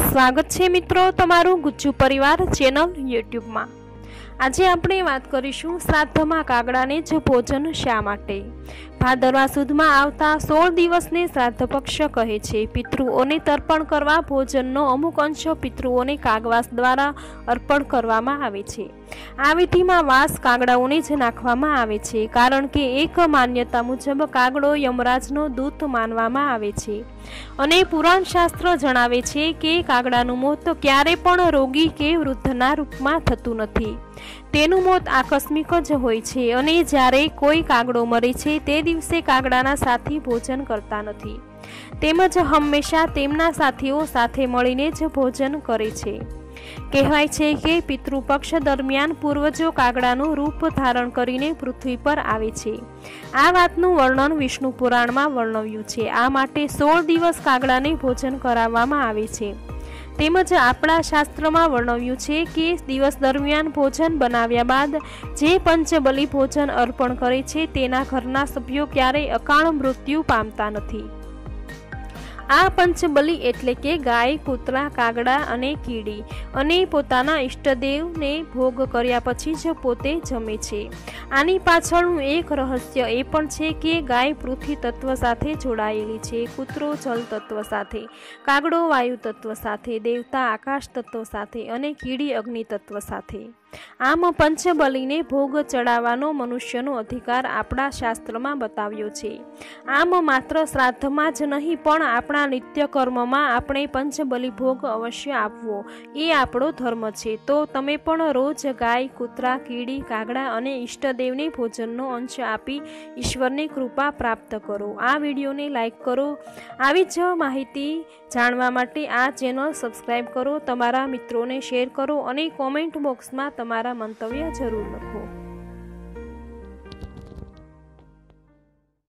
स्वागत है मित्रों तमारू गुज्जू परिवार चेनल यूट्यूब में। आज आपणे बात करीशुं श्राद्ध में कागड़ा ने ज भोजन शा माटे। भादरवा सुद में आवता 16 दिवस ने श्राद्ध पक्ष कहे छे। पितृओने तर्पण करवा भोजननो अमुक अंश पितृओने कागवास द्वारा अर्पण करवामां आवे छे। आ विधि में वास कागड़ाओने ज नाखवामां आवे छे, कारण के एक मान्यता मुजब कागड़ो यमराजनो दूत मानवामां आवे छे अने पुराण शास्त्र जणावे छे के कागड़ानुं मोत क्यारे पण रोगी के वृद्धना रूपमां थतुं नथी। तेनुं मोत आकस्मिक ज होय छे अने ज्यारे कोई कागड़ो मरे छे ते दिवसे कागड़ाना साथी भोजन करता नथी, तेमज हमेशा तेमना साथीओ साथे मळीने ज भोजन करे छे। कहेवाय छे के पितृपक्ष दरमियान पूर्वजो कागड़ानुं रूप धारण करीने पृथ्वी पर आवे छे। आ वातनुं वर्णन विष्णु पुराणमां वर्णव्युं छे। आ माटे 16 दिवस कागड़ाने भोजन कराववामां आवे छे। तेमज आपणा शास्त्रमां वर्णव्युं छे के दिवस दरमियान भोजन बनाव्या बाद जे पंचबली भोजन अर्पण करे छे तेना घरना सभ्यो क्यारेय अकाळ मृत्यु पामता नथी। आ पंचबली एटले के गाय, कूतरा, कागड़ा अने कीड़ी अने पोताना इष्टदेव ने भोग कर्या पछी ज पोते जमे छे। आनी पाछळनुं एक रहस्य ए पण छे के गाय पृथ्वी तत्व साथे जोड़ायेली छे, कूतरो जल तत्व साथे, कागड़ो वायु तत्व साथे, देवता आकाश तत्व साथे अने कीड़ी अग्नि तत्व साथे। आम पंचबली ने भोग चढ़ावानो मनुष्यनो अधिकार आपणा शास्त्रमां बताव्यो छे। आम मात्र श्राद्धमां ज नहीं पण आपणा नित्य कर्ममां आपणे पंचबली भोग अवश्य आपवो ए आपणो धर्म छे। तो तमे पण रोज गाय, कूतरा, कीड़ी, कागड़ा अने इष्टदेवने भोजननो अंश आपी ईश्वरने कृपा प्राप्त करो। आ विडियोने लाइक करो। आवी ज माहिती जाणवा माटे आ चेनल सब्सक्राइब करो, तमारा मित्रोने शेर करो अने कॉमेंट बॉक्स में तमारा मंतव्य जरूर लखो।